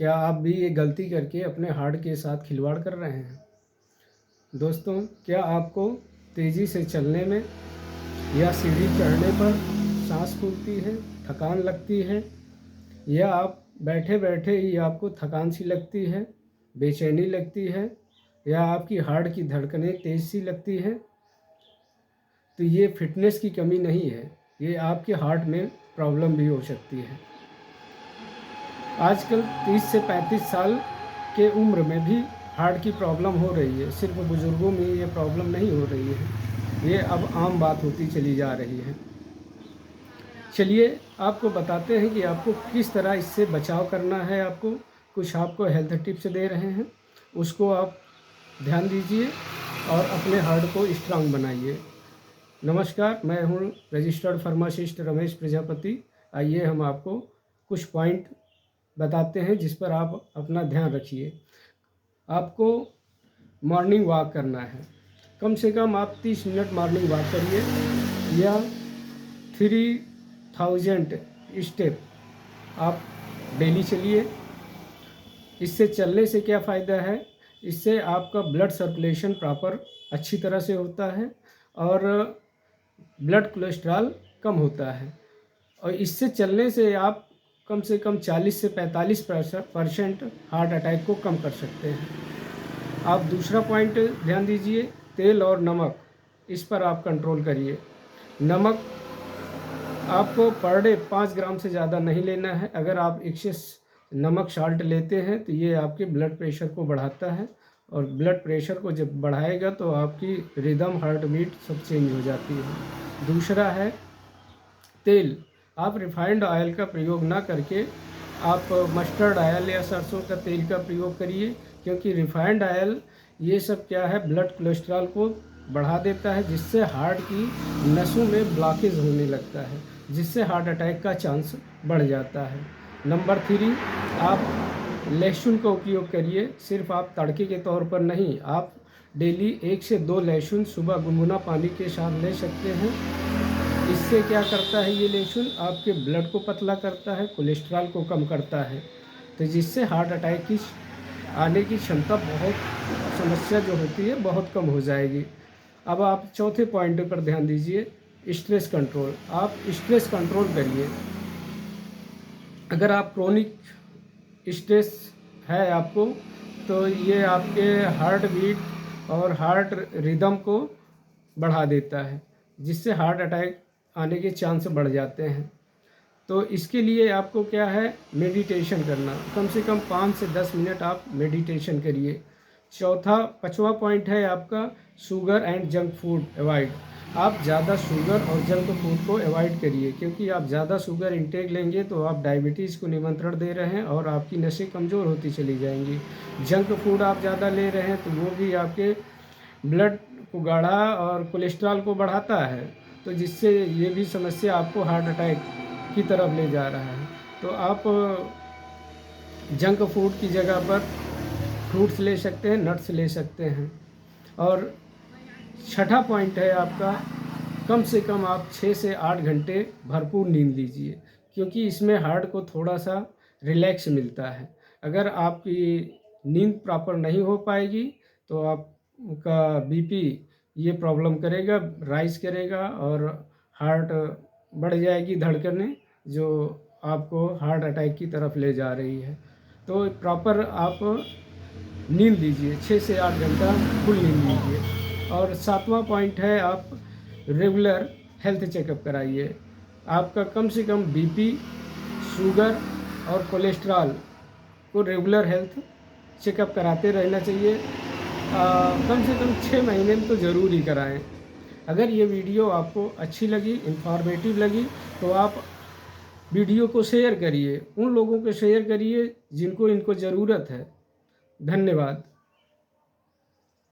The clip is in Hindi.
क्या आप भी ये गलती करके अपने हार्ट के साथ खिलवाड़ कर रहे हैं? दोस्तों, क्या आपको तेज़ी से चलने में या सीढ़ी चढ़ने पर सांस फूलती है, थकान लगती है, या आप बैठे-बैठे ही आपको थकान सी लगती है, बेचैनी लगती है, या आपकी हार्ट की धड़कनें तेज़ सी लगती हैं? तो ये फ़िटनेस की कमी नहीं है, ये आपके हार्ट में प्रॉब्लम भी हो सकती है। आजकल 30 से 35 साल के उम्र में भी हार्ट की प्रॉब्लम हो रही है। सिर्फ़ बुज़ुर्गों में ये प्रॉब्लम नहीं हो रही है, ये अब आम बात होती चली जा रही है। चलिए आपको बताते हैं कि आपको किस तरह इससे बचाव करना है। कुछ आपको हेल्थ टिप्स दे रहे हैं, उसको आप ध्यान दीजिए और अपने हार्ट को स्ट्रॉन्ग बनाइए। नमस्कार, मैं हूँ रजिस्टर्ड फार्मासिस्ट रमेश प्रजापति। आइए हम आपको कुछ पॉइंट बताते हैं जिस पर आप अपना ध्यान रखिए। आपको मॉर्निंग वॉक करना है। कम से कम आप 30 मिनट मॉर्निंग वॉक करिए या 3000 स्टेप आप डेली चलिए। इससे चलने से क्या फ़ायदा है? इससे आपका ब्लड सर्कुलेशन प्रॉपर अच्छी तरह से होता है और ब्लड कोलेस्ट्रॉल कम होता है। और इससे चलने से आप कम से कम 40 से 45% हार्ट अटैक को कम कर सकते हैं। आप दूसरा पॉइंट ध्यान दीजिए, तेल और नमक, इस पर आप कंट्रोल करिए। नमक आपको पर डे 5 ग्राम से ज़्यादा नहीं लेना है। अगर आप एक्सेस नमक साल्ट लेते हैं तो ये आपके ब्लड प्रेशर को बढ़ाता है और ब्लड प्रेशर को जब बढ़ाएगा तो आपकी रिदम, हार्ट बीट सब चेंज हो जाती है। दूसरा है तेल। आप रिफाइंड ऑयल का प्रयोग ना करके आप मस्टर्ड ऑयल या सरसों का तेल का प्रयोग करिए, क्योंकि रिफाइंड ऑयल ये सब क्या है, ब्लड कोलेस्ट्रॉल को बढ़ा देता है, जिससे हार्ट की नसों में ब्लॉकेज होने लगता है, जिससे हार्ट अटैक का चांस बढ़ जाता है। नंबर 3, आप लहसुन का उपयोग करिए। सिर्फ आप तड़के के तौर पर नहीं, आप डेली 1 से 2 लहसुन सुबह गुनगुना पानी के साथ ले सकते हैं। इससे क्या करता है, ये लहसुन आपके ब्लड को पतला करता है, कोलेस्ट्रॉल को कम करता है, तो जिससे हार्ट अटैक की आने की क्षमता समस्या जो होती है बहुत कम हो जाएगी। अब आप चौथे पॉइंट पर ध्यान दीजिए, स्ट्रेस कंट्रोल। आप स्ट्रेस कंट्रोल करिए। अगर आप क्रोनिक स्ट्रेस है आपको, तो ये आपके हार्ट बीट और हार्ट रिदम को बढ़ा देता है, जिससे हार्ट अटैक आने के चांस बढ़ जाते हैं। तो इसके लिए आपको क्या है, मेडिटेशन करना। कम से कम 5 से 10 मिनट आप मेडिटेशन करिए। पाँचवा पॉइंट है आपका sugar and junk food avoid. आप ज़्यादा शुगर और जंक फूड को अवॉइड करिए, क्योंकि आप ज़्यादा शुगर इंटेक लेंगे तो आप डायबिटीज़ को निमंत्रण दे रहे हैं और आपकी नसें कमज़ोर होती चली जाएंगी। जंक फूड आप ज़्यादा ले रहे हैं तो वो भी आपके ब्लड को गाढ़ा और कोलेस्ट्रॉल को बढ़ाता है, तो जिससे ये भी समस्या आपको हार्ट अटैक की तरफ ले जा रहा है। तो आप जंक फूड की जगह पर फ्रूट्स ले सकते हैं, नट्स ले सकते हैं। और छठा पॉइंट है आपका, कम से कम आप 6 से 8 घंटे भरपूर नींद लीजिए, क्योंकि इसमें हार्ट को थोड़ा सा रिलैक्स मिलता है। अगर आपकी नींद प्रॉपर नहीं हो पाएगी तो आपका बीपी ये प्रॉब्लम करेगा, राइज करेगा और हार्ट बढ़ जाएगी धड़कनें, जो आपको हार्ट अटैक की तरफ ले जा रही है। तो प्रॉपर आप नींद लीजिए, 6 से 8 घंटा फुल नींद लीजिए। और 7वां पॉइंट है, आप रेगुलर हेल्थ चेकअप कराइए। आपका कम से कम बीपी, शुगर और कोलेस्ट्रॉल को रेगुलर हेल्थ चेकअप कराते रहना चाहिए। कम से कम 6 महीने में तो ज़रूर ही कराएं। अगर ये वीडियो आपको अच्छी लगी, इंफॉर्मेटिव लगी, तो आप वीडियो को शेयर करिए, उन लोगों को शेयर करिए जिनको इनको ज़रूरत है। धन्यवाद।